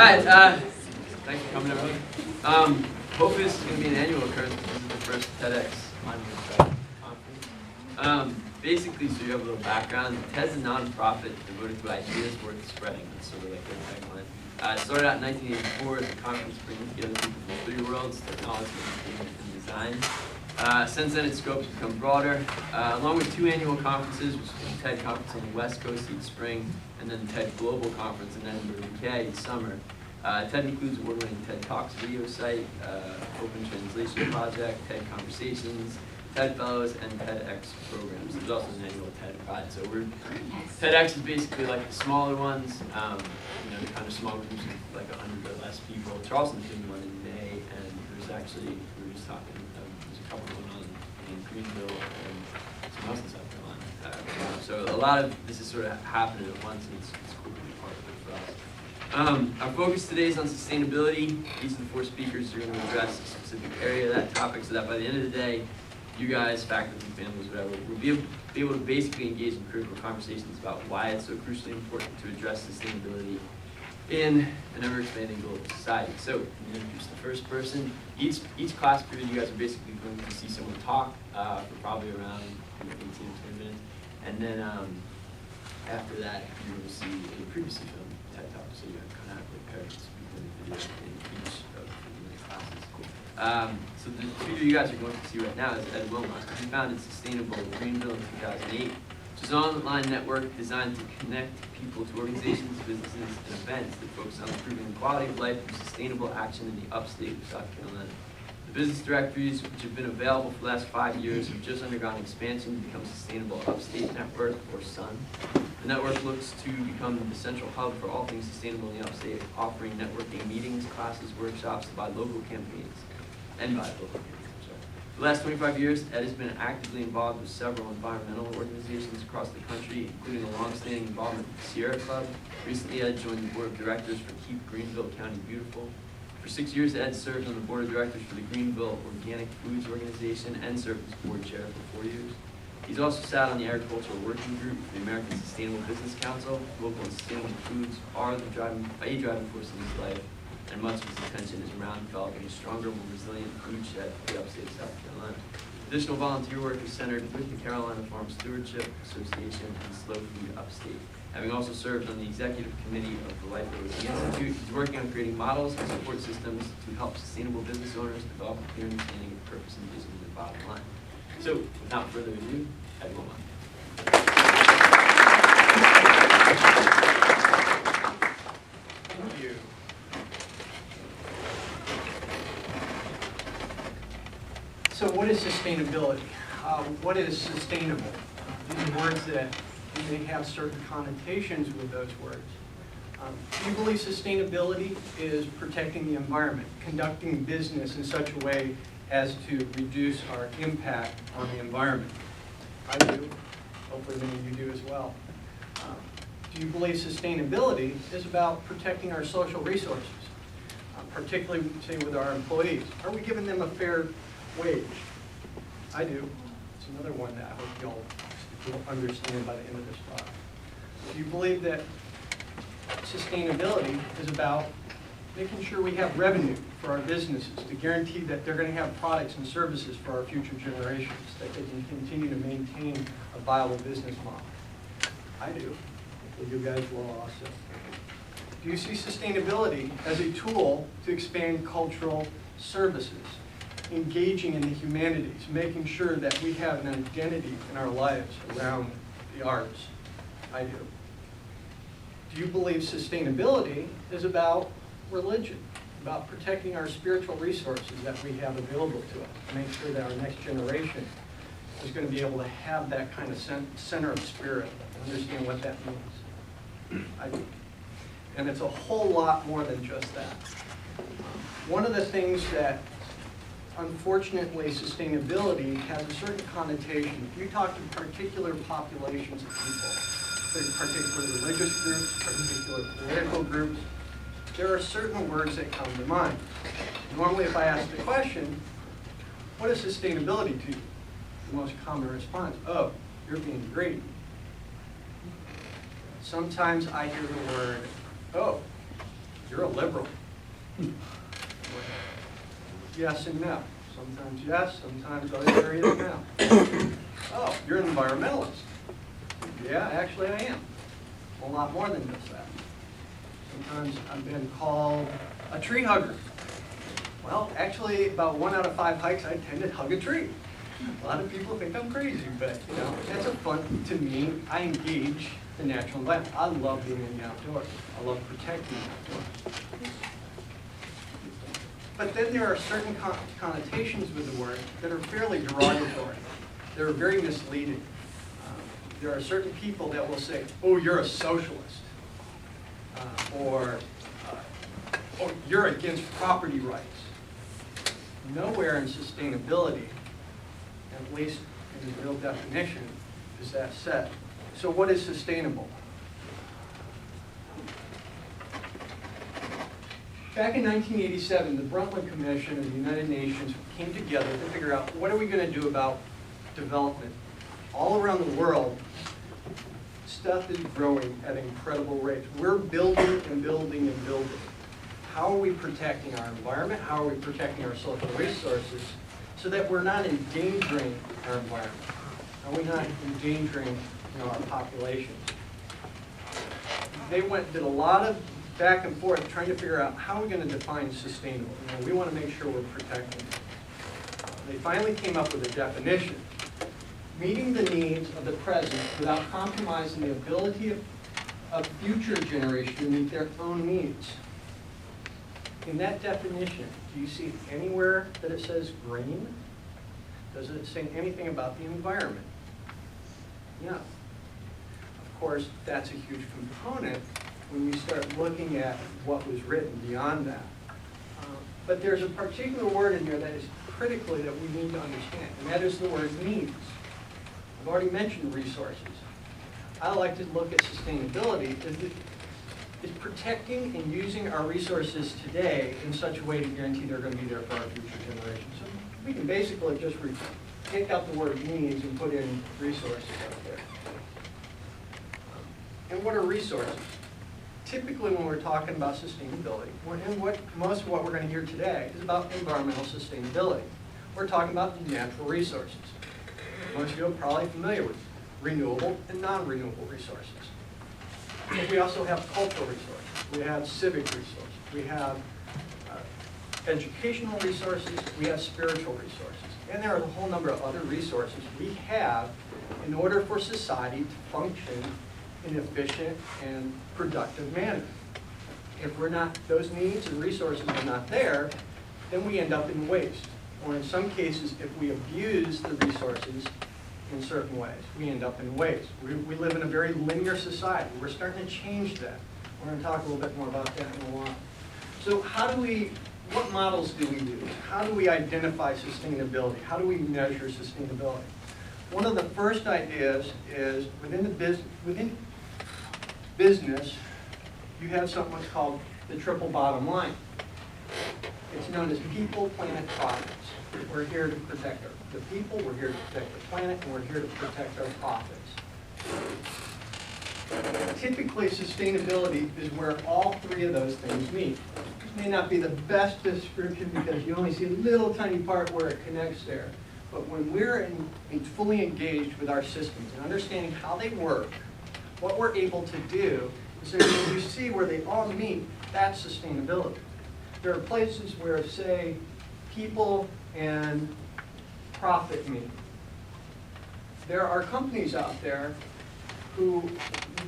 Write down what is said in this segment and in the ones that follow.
right, thanks for coming, everyone. Hopefully this is going to be an annual occurrence. This is the first TEDx conference. Basically, so you have a little background, TED's a nonprofit devoted to ideas worth spreading. That's sort of like their tagline. It started out in 1984 as a conference bringing together people from three worlds: technology, entertainment, and design. Since then, its scope has become broader, along with two annual conferences, which is the TED Conference on the West Coast each spring, and then the TED Global Conference in Edinburgh, UK each summer. TED includes award-winning TED Talks video site, Open Translation Project, TED Conversations, TED Fellows, and TEDx programs. There's also an annual TED Pride. So TEDx is basically like the smaller ones, the kind of small groups of like 100 or less people. Charleston's doing one in May, and there's actually, we were just talking, there's a couple going on in Greenville and some else in South Carolina. So a lot of this is sort of happening at once, and it's cool to be part of it for us. Our focus today is on sustainability. Each of the four speakers are going to address a specific area of that topic, so that by the end of the day, you guys, faculty, families, whatever, will be able to basically engage in critical conversations about why it's so crucially important to address sustainability in an ever-expanding global society. So, I'm going to introduce the first person. Each class period, you guys are basically going to see someone talk for probably around 18 to 20 minutes, and then after that, you will see a previously filmed TED Talk, so you kind of have like parents speaking in the video in each of the classes. So the figure you guys are going to see right now is Ed Wilmot. He founded Sustainable Greenville in 2008, which is an online network designed to connect people to organizations, businesses, and events that focus on improving the quality of life through sustainable action in the Upstate of South Carolina. The business directories, which have been available for the last 5 years, have just undergone expansion to become Sustainable Upstate Network, or SUN. The network looks to become the central hub for all things sustainable in the Upstate, offering networking meetings, classes, workshops by local campaigns. For the last 25 years, Ed has been actively involved with several environmental organizations across the country, including a long-standing involvement with the Sierra Club. Recently, Ed joined the board of directors for Keep Greenville County Beautiful. For 6 years, Ed served on the board of directors for the Greenville Organic Foods Organization and served as board chair for 4 years. He's also sat on the agricultural working group for the American Sustainable Business Council. Local and sustainable foods are a driving force in his life, and much of his attention is around developing a stronger, more resilient food shed for the Upstate of South Carolina. Additional volunteer work is centered with the Carolina Farm Stewardship Association and Slow Food Upstate. Having also served on the executive committee of the Life Literacy Institute, he's working on creating models and support systems to help sustainable business owners develop a clear understanding of purpose and vision of their bottom line. So, without further ado, Ed Wilmot. Thank you. So what is sustainability? What is sustainable? These are words that may have certain connotations with those words. We believe sustainability is protecting the environment, conducting business in such a way as to reduce our impact on the environment. I do. Hopefully many of you do as well. Do you believe sustainability is about protecting our social resources, particularly, say, with our employees? Are we giving them a fair wage? I do. It's another one that I hope you'll understand by the end of this talk. Do you believe that sustainability is about making sure we have revenue for our businesses to guarantee that they're going to have products and services for our future generations, that they can continue to maintain a viable business model? I do. Hopefully you guys will also. Do you see sustainability as a tool to expand cultural services, engaging in the humanities, making sure that we have an identity in our lives around the arts? I do. Do you believe sustainability is about religion, about protecting our spiritual resources that we have available to us, to make sure that our next generation is going to be able to have that kind of center of spirit and understand what that means? I do. And it's a whole lot more than just that. One of the things that, unfortunately, sustainability has a certain connotation. If you talk to particular populations of people, particular religious groups, particular political groups, there are certain words that come to mind. Normally, if I ask the question, what is sustainability to you? The most common response, oh, you're being greedy. Sometimes I hear the word, oh, you're a liberal. Yes and no. Sometimes yes, sometimes others are either no. Oh, you're an environmentalist. Yeah, actually I am. A lot more than just that. Sometimes I've been called a tree hugger. Well, actually, about 1 out of 5 hikes, I tend to hug a tree. A lot of people think I'm crazy, but that's a fun, to me, I engage the natural environment. I love being in the outdoors. I love protecting the outdoors. But then there are certain connotations with the word that are fairly derogatory. They're very misleading. There are certain people that will say, oh, you're a socialist, or oh, you're against property rights. Nowhere in sustainability, at least in the real definition, is that said. So what is sustainable? Back in 1987, the Brundtland Commission of the United Nations came together to figure out what are we going to do about development. All around the world, stuff is growing at incredible rates. We're building and building and building. How are we protecting our environment? How are we protecting our social resources so that we're not endangering our environment? Are we not endangering our population? They did a lot of back and forth trying to figure out how we're going to define sustainable. We want to make sure we're protecting it. They finally came up with a definition: meeting the needs of the present without compromising the ability of future generations to meet their own needs. In that definition, do you see anywhere that it says green? Does it say anything about the environment? No. Of course, that's a huge component when you start looking at what was written beyond that. But there's a particular word in here that is critically that we need to understand, and that is the word needs. I've already mentioned resources. I like to look at sustainability is protecting and using our resources today in such a way to guarantee they're going to be there for our future generations. So we can basically just take out the word needs and put in resources up there. And what are resources? Typically when we're talking about sustainability, most of what we're going to hear today is about environmental sustainability. We're talking about natural resources. Most of you are probably familiar with renewable and non-renewable resources. But we also have cultural resources. We have civic resources. We have educational resources. We have spiritual resources. And there are a whole number of other resources we have in order for society to function in an efficient and productive manner. If those needs and resources are not there, then we end up in waste. Or in some cases, if we abuse the resources in certain ways, we end up in waste. We live in a very linear society. We're starting to change that. We're going to talk a little bit more about that in a while. So what models do we use? How do we identify sustainability? How do we measure sustainability? One of the first ideas is within business, you have something that's called the triple bottom line. It's known as people, planet, profits. We're here to protect the people, we're here to protect the planet, and we're here to protect our profits. Typically, sustainability is where all three of those things meet. This may not be the best description because you only see a little tiny part where it connects there. But when we're fully engaged with our systems and understanding how they work, what we're able to do is that when you see where they all meet, that's sustainability. There are places where, say, people and profit meet. There are companies out there who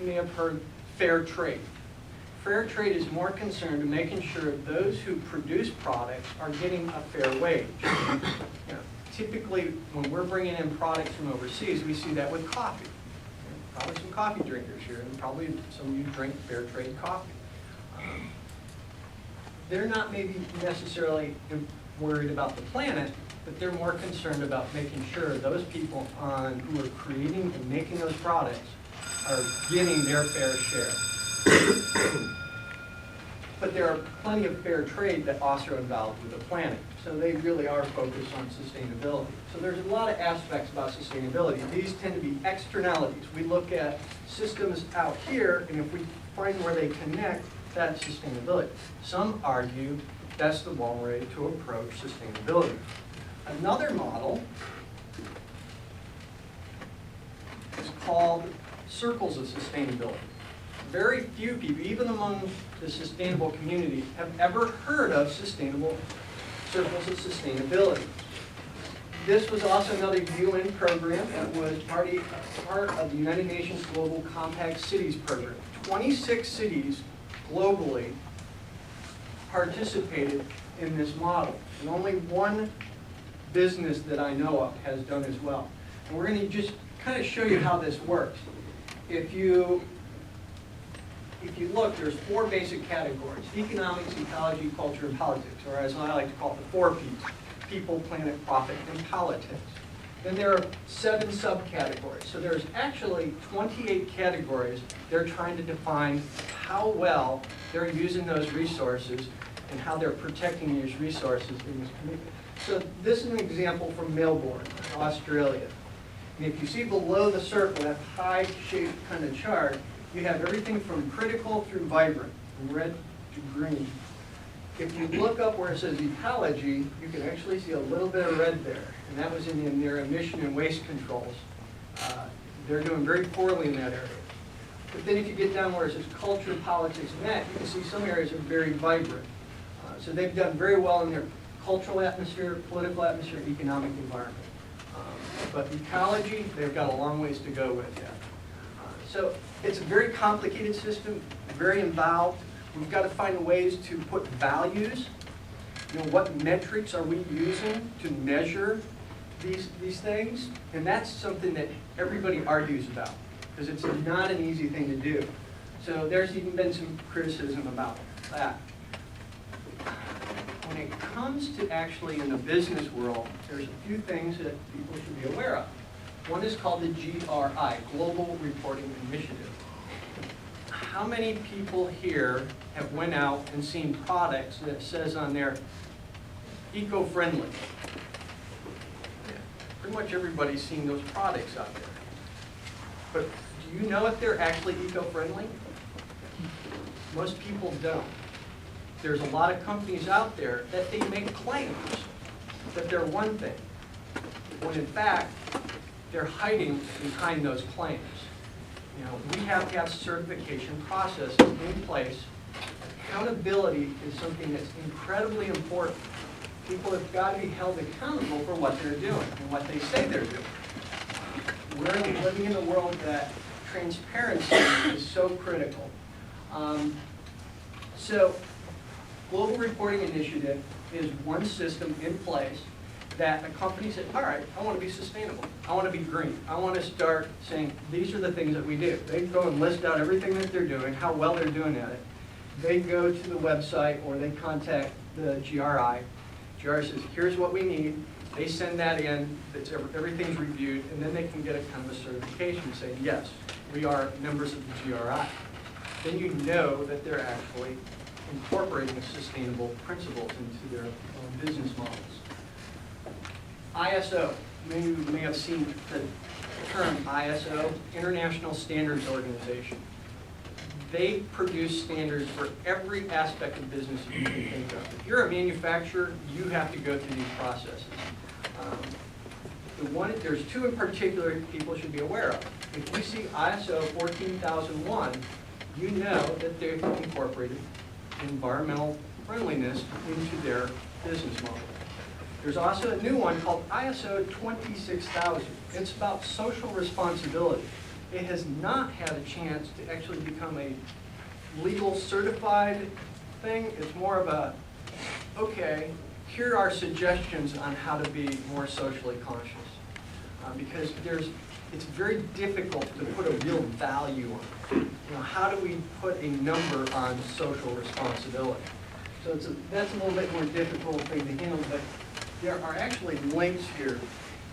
you may have heard fair trade. Fair trade is more concerned in making sure those who produce products are getting a fair wage. Typically, when we're bringing in products from overseas, we see that with coffee. Probably some coffee drinkers here, and probably some of you drink fair trade coffee. They're not maybe necessarily worried about the planet, but they're more concerned about making sure those people who are creating and making those products are getting their fair share. But there are plenty of fair trade that also are involved with the planet. So they really are focused on sustainability. So there's a lot of aspects about sustainability. These tend to be externalities. We look at systems out here, and if we find where they connect, That's sustainability. Some argue that's the wrong way to approach sustainability. Another model is called circles of sustainability. Very few people, even among the sustainable community, have ever heard of sustainable circles of sustainability. This was also another UN program that was part of the United Nations Global Compact Cities program. 26 cities globally participated in this model, and only one business that I know of has done as well. And we're going to just kind of show you how this works. If you look, there's 4 basic categories: economics, ecology, culture, and politics, or as I like to call it, the 4 Ps: people, planet, profit, and politics. Then there are 7 subcategories. So there's actually 28 categories. They're trying to define how well they're using those resources and how they're protecting these resources in this community. So this is an example from Melbourne, Australia. And if you see below the circle, that pie-shaped kind of chart, you have everything from critical through vibrant, from red to green. If you look up where it says ecology, you can actually see a little bit of red there, and that was in their emission and waste controls. They're doing very poorly in that area. But then if you get down where it says culture, politics, and that, you can see some areas are very vibrant. So they've done very well in their cultural atmosphere, political atmosphere, economic environment. But ecology, they've got a long ways to go with that. So it's a very complicated system, very involved. We've got to find ways to put values. What metrics are we using to measure these things? And that's something that everybody argues about, because it's not an easy thing to do. So there's even been some criticism about that. When it comes to actually in the business world, there's a few things that people should be aware of. One is called the GRI, Global Reporting Initiative. How many people here have went out and seen products that says on there, eco-friendly? Yeah, pretty much everybody's seen those products out there. But do you know if they're actually eco-friendly? Most people don't. There's a lot of companies out there that they make claims that they're one thing, when in fact, they're hiding behind those claims. We have to have certification processes in place. Accountability is something that's incredibly important. People have got to be held accountable for what they're doing and what they say they're doing. We're living in a world that transparency is so critical. So, Global Reporting Initiative is one system in place that a company said, all right, I want to be sustainable. I want to be green. I want to start saying, these are the things that we do. They go and list out everything that they're doing, how well they're doing at it. They go to the website or they contact the GRI. GRI says, here's what we need. They send that in, everything's reviewed, and then they can get a kind of a certification saying, yes, we are members of the GRI. Then you know that they're actually incorporating sustainable principles into their business models. ISO, many of you may have seen the term ISO, International Standards Organization. They produce standards for every aspect of business you can think of. If you're a manufacturer, you have to go through these processes. There's 2 in particular people should be aware of. If you see ISO 14001, you know that they've incorporated environmental friendliness into their business model. There's also a new one called ISO 26000. It's about social responsibility. It has not had a chance to actually become a legal certified thing. It's more of a, okay, here are suggestions on how to be more socially conscious. Because it's very difficult to put a real value on it. How do we put a number on social responsibility? So that's a little bit more difficult thing to handle, but there are actually links here.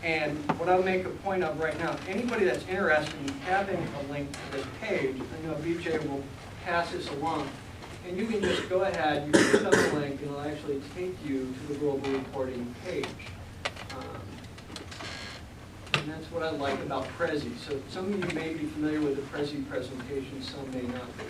And what I'll make a point of right now, anybody that's interested in having a link to this page, I know BJ will pass this along, and you can just go ahead, you click on the link, and it'll actually take you to the global reporting page. And that's what I like about Prezi. So some of you may be familiar with the Prezi presentation, some may not be.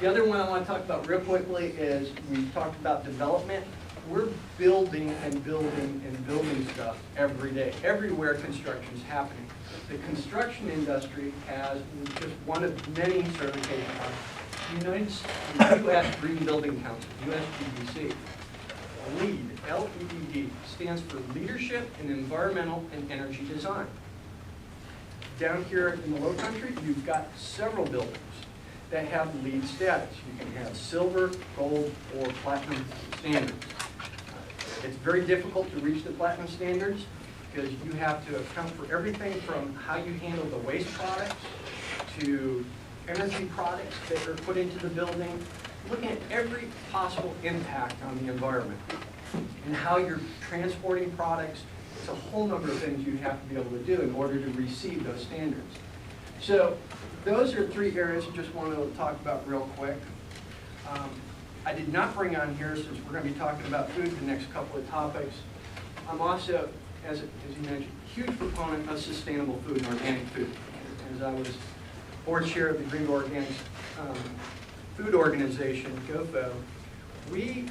The other one I want to talk about real quickly is we talked about development. We're building and building and building stuff every day. Everywhere construction is happening. The construction industry has just one of many certifications. U.S. Green Building Council, USGBC. LEED, L-E-E-D, stands for Leadership in Environmental and Energy Design. Down here in the Low Country, you've got several buildings that have LEED status. You can have silver, gold, or platinum standards. It's very difficult to reach the platinum standards because you have to account for everything from how you handle the waste products to energy products that are put into the building, looking at every possible impact on the environment and how you're transporting products. It's a whole number of things you have to be able to do in order to receive those standards. So those are three areas I just wanted to talk about real quick. I did not bring on here, since we're going to be talking about food the next couple of topics. I'm also, as you mentioned, a huge proponent of sustainable food and organic food. As I was board chair of the Greenville Organic Food Organization, GOFO, we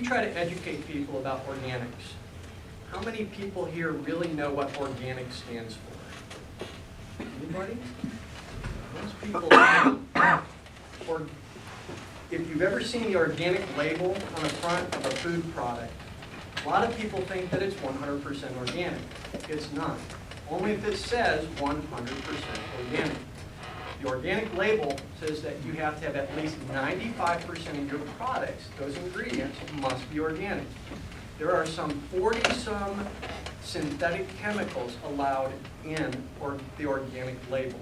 try to educate people about organics. How many people here really know what organic stands for? Anybody? Most people don't. Or if you've ever seen the organic label on the front of a food product, a lot of people think that it's 100% organic. It's not. Only if it says 100% organic. The organic label says that you have to have at least 95% of your products, those ingredients, must be organic. There are some 40-some synthetic chemicals allowed in the organic label.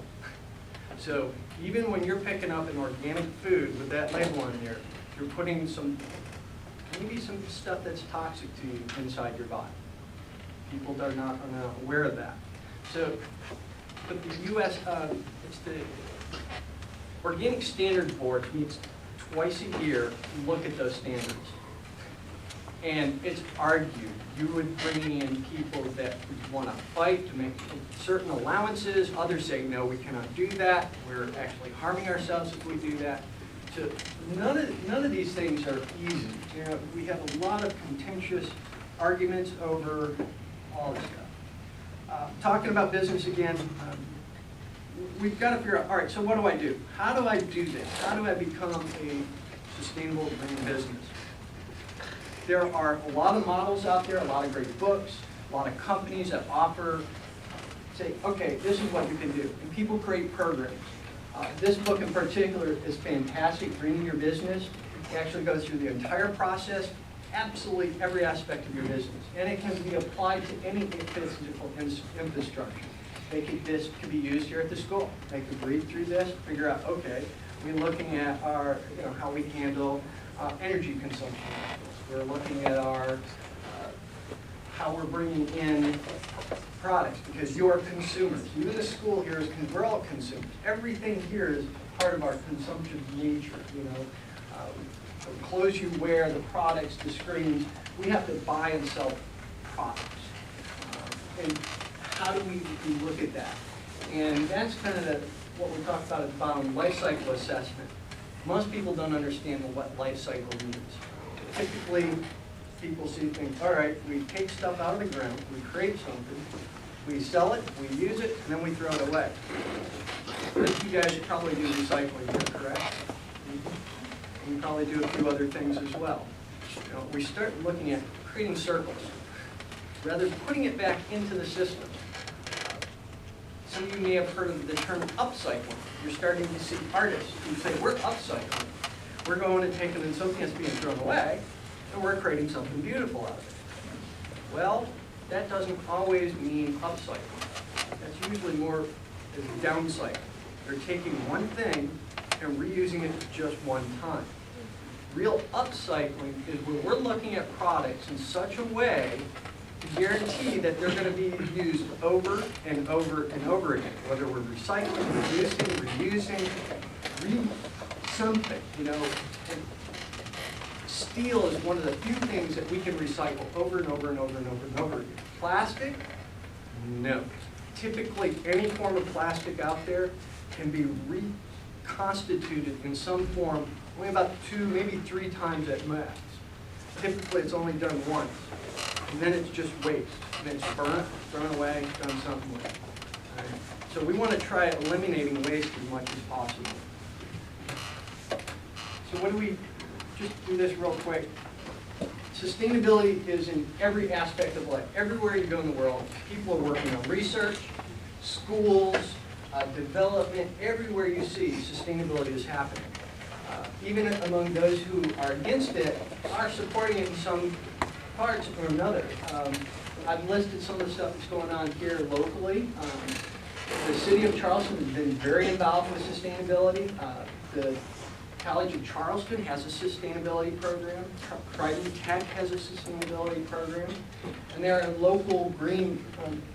So even when you're picking up an organic food with that label on there, you're putting maybe some stuff that's toxic to you inside your body. People are not aware of that. So, but the U.S., it's the Organic Standards Board meets twice a year to look at those standards. And it's argued. You would bring in people that would want to fight to make certain allowances. Others say, no, we cannot do that. We're actually harming ourselves if we do that. So none of these things are easy. You know, we have a lot of contentious arguments over all this stuff. Talking about business again, we've got to figure out, all right, so what do I do? How do I do this? How do I become a sustainable green business? There are a lot of models out there, a lot of great books, a lot of companies that offer, say, okay, this is what you can do. And people create programs. This book in particular is fantastic, Greening Your Business. It actually goes through the entire process, absolutely every aspect of your business. And it can be applied to any physical infrastructure. This could be used here at the school. They could read through this, figure out, okay, we're looking at our, how we handle energy consumption. We're looking at our how we're bringing in products, because you're consumers. You in the school here, we're all consumers. Everything here is part of our consumption nature. The clothes you wear, the products, the screens, we have to buy and sell products. And how do we look at that? And that's kind of what we talked about at the bottom, life cycle assessment. Most people don't understand what life cycle means. Typically, people see things, all right, we take stuff out of the ground, we create something, we sell it, we use it, and then we throw it away. You guys probably do recycling here, correct? You probably do a few other things as well. We start looking at creating circles, rather than putting it back into the system. Some of you may have heard of the term upcycling. You're starting to see artists who say, we're upcycling. We're going to take something that's being thrown away, and we're creating something beautiful out of it. Well, that doesn't always mean upcycling. That's usually more as a downcycle. They're taking one thing and reusing it just one time. Real upcycling is where we're looking at products in such a way to guarantee that they're going to be used over and over and over again, whether we're recycling, reusing, something, And steel is one of the few things that we can recycle over and over and over and over and over again. Plastic? No. Typically, any form of plastic out there can be constituted in some form only about 2, maybe 3 times at max. Typically, it's only done once, and then it's just waste. And it's burnt, thrown away, done something with it. Right? So we want to try eliminating waste as much as possible. So what do we, just do this real quick. Sustainability is in every aspect of life. Everywhere you go in the world, people are working on research, schools, development. Everywhere you see, sustainability is happening. Even among those who are against it, are supporting it in some parts or another. I've listed some of the stuff that's going on here locally. The city of Charleston has been very involved with sustainability. The College of Charleston has a sustainability program. Crichton Tech has a sustainability program. And there are local green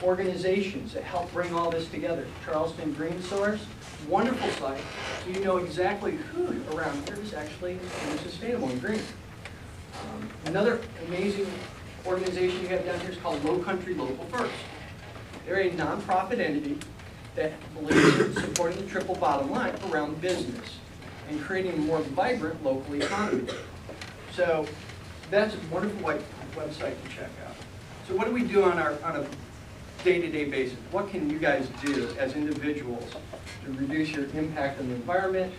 organizations that help bring all this together. Charleston Green Source, wonderful site. So you know exactly who around here is actually sustainable and green. Another amazing organization you have down here is called Low Country Local First. They're a nonprofit entity that believes in supporting the triple bottom line around business and creating a more vibrant local economy. So that's a wonderful website to check out. So what do we do on a day-to-day basis? What can you guys do as individuals to reduce your impact on the environment,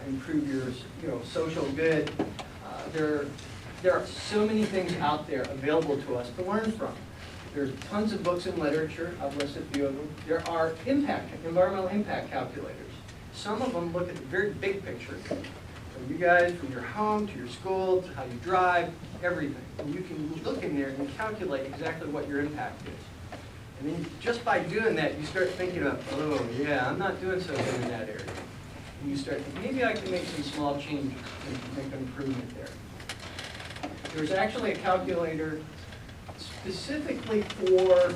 improve your social good? There are so many things out there available to us to learn from. There's tons of books and literature. I've listed a few of them. There are environmental impact calculators. Some of them look at the very big picture. So you guys, from your home to your school, to how you drive, everything. And you can look in there and calculate exactly what your impact is. And then just by doing that, you start thinking about, oh yeah, I'm not doing so good in that area. And you start thinking, maybe I can make some small changes and make an improvement there. There's actually a calculator specifically for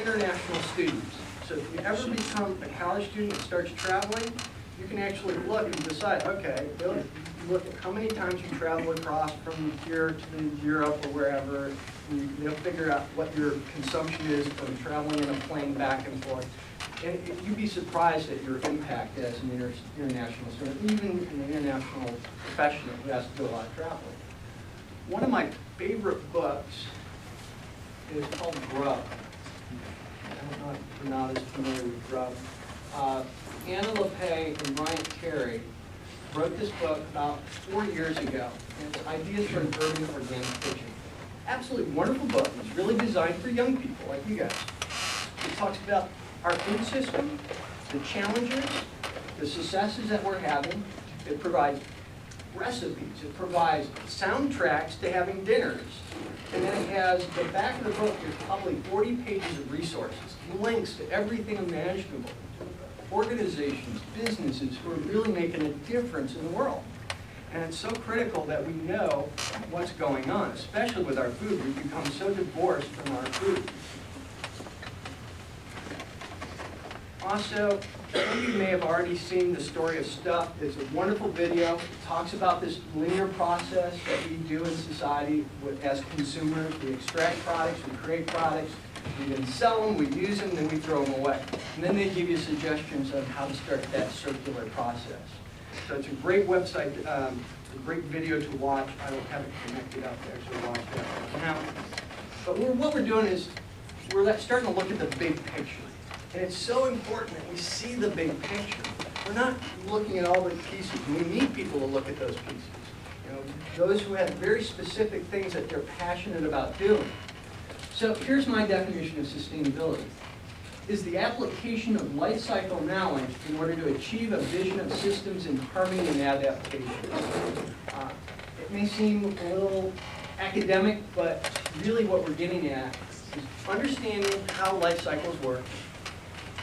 international students. So if you ever become a college student and starts traveling, you can actually look and decide, okay, look at how many times you travel across from here to Europe or wherever, and you'll figure out what your consumption is from traveling in a plane back and forth. And you'd be surprised at your impact as an international student, even an international professional who has to do a lot of traveling. One of my favorite books is called Grub. I don't know if you're not as familiar with Grub. Anna LePay and Ryan Carey wrote this book about 4 years ago. And it's Ideas for an Urban Organic Kitchen. Absolutely wonderful book. It's really designed for young people like you guys. It talks about our food system, the challenges, the successes that we're having. It provides recipes. It provides soundtracks to having dinners. And then it has, the back of the book, there's probably 40 pages of resources, links to everything imaginable. Organizations, businesses who are really making a difference in the world. And it's so critical that we know what's going on, especially with our food. We've become so divorced from our food. Also, some of you may have already seen the story of Stuff. It's a wonderful video. It talks about this linear process that we do in society as consumers. We extract products, we create products, we then sell them, we use them, then we throw them away. And then they give you suggestions on how to start that circular process. So it's a great website, a great video to watch. I don't have it connected up there, so watch that right now. But what we're doing is we're starting to look at the big picture. And it's so important that we see the big picture. We're not looking at all the pieces. We need people to look at those pieces. You know, those who have very specific things that they're passionate about doing. So here's my definition of sustainability. Is the application of life cycle knowledge in order to achieve a vision of systems in harmony and adaptation. It may seem a little academic, but really what we're getting at is understanding how life cycles work,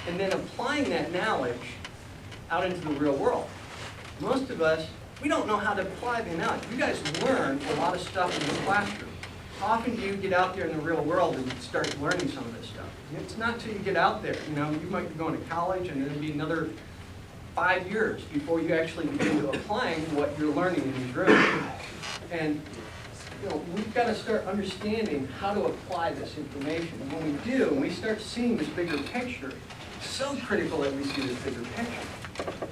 and then applying that knowledge out into the real world. Most of us, we don't know how to apply the knowledge. You guys learn a lot of stuff in the classroom. How often do you get out there in the real world and start learning some of this stuff? It's not until you get out there. You know, you might be going to college and it'll be another 5 years before you actually begin to applying what you're learning in these rooms. And you know, we've got to start understanding how to apply this information. And when we do, and we start seeing this bigger picture, it's so critical that we see this bigger picture.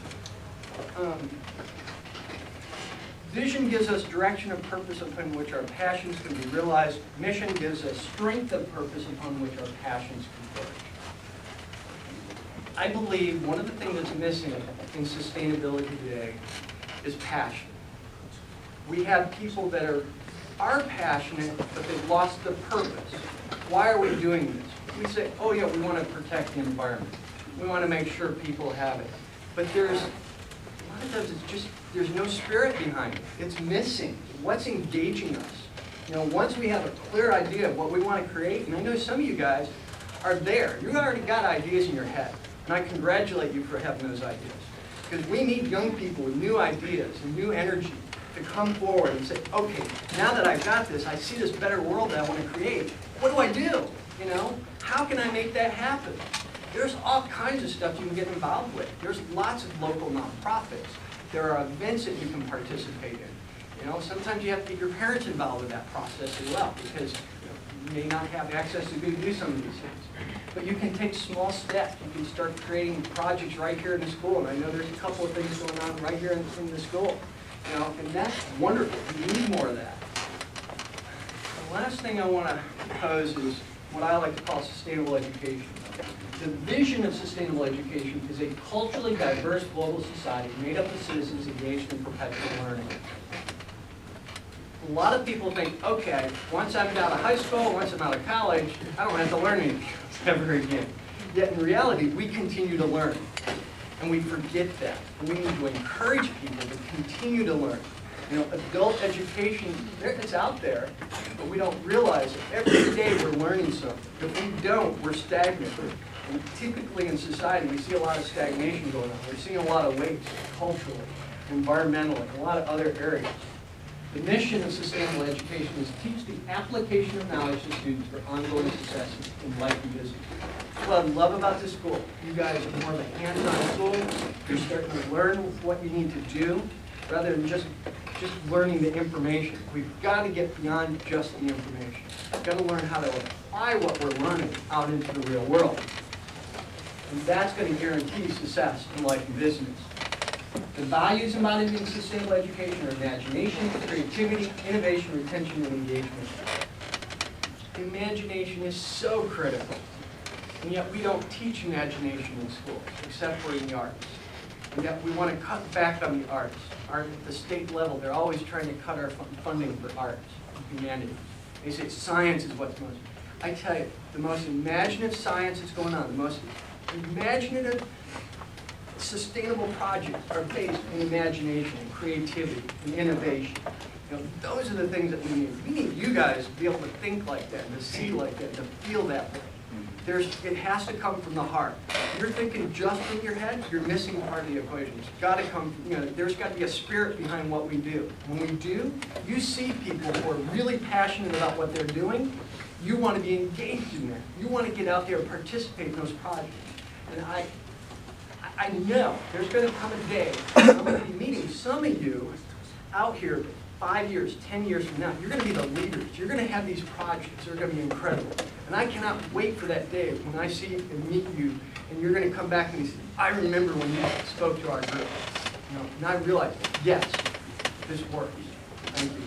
Vision gives us direction and purpose upon which our passions can be realized. Mission gives us strength of purpose upon which our passions can flourish. I believe one of the things that's missing in sustainability today is passion. We have people that are passionate, but they've lost the purpose. Why are we doing this? We say, oh yeah, we want to protect the environment. We want to make sure people have it. But a lot of times it's just, there's no spirit behind it. It's missing. What's engaging us? You know, once we have a clear idea of what we want to create, and I know some of you guys are there. You've already got ideas in your head. And I congratulate you for having those ideas. Because we need young people with new ideas and new energy to come forward and say, okay, now that I've got this, I see this better world that I want to create. What do I do? You know, how can I make that happen? There's all kinds of stuff you can get involved with. There's lots of local nonprofits. There are events that you can participate in. You know, sometimes you have to get your parents involved with that process as well, because you may not have access to do some of these things. But you can take small steps. You can start creating projects right here in the school. And I know there's a couple of things going on right here in the school. You know, and that's wonderful. We need more of that. The last thing I want to propose is what I like to call sustainable education. The vision of sustainable education is a culturally diverse global society made up of citizens engaged in perpetual learning. A lot of people think, okay, once I'm out of high school, once I'm out of college, I don't have to learn anything ever again. Yet in reality, we continue to learn. And we forget that. And we need to encourage people to continue to learn. You know, adult education, it's out there, but we don't realize it. Every day we're learning something. If we don't, we're stagnant. And typically in society, we see a lot of stagnation going on. We're seeing a lot of waste culturally, environmentally, and a lot of other areas. The mission of sustainable education is to teach the application of knowledge to students for ongoing success in life and business. What I love about this school, you guys are more of a hands-on school. You're starting to learn what you need to do rather than just learning the information. We've got to get beyond just the information. We've got to learn how to apply what we're learning out into the real world. And that's going to guarantee success in life and business. The values embodied in sustainable education are imagination, creativity, innovation, retention, and engagement. Imagination is so critical. And yet we don't teach imagination in schools, except for in the arts. And yet we want to cut back on the arts. Art at the state level, they're always trying to cut our funding for arts and humanity. They say science is what's most. I tell you, the most imaginative science that's going on, the most imaginative sustainable projects are based in imagination and creativity and innovation. You know, those are the things that we need. We need you guys to be able to think like that, and to see like that, to feel that way. It has to come from the heart. If you're thinking just with your head, you're missing part of the equation. It's got to come from, there's got to be a spirit behind what we do. When we do, you see people who are really passionate about what they're doing. You want to be engaged in that. You want to get out there and participate in those projects. And I know there's going to come a day, I'm going to be meeting some of you out here 5 years, 10 years from now. You're going to be the leaders. You're going to have these projects. They're going to be incredible. And I cannot wait for that day when I see and meet you, and you're going to come back and you say, I remember when you spoke to our group. And I realized, yes, this works. Thank you.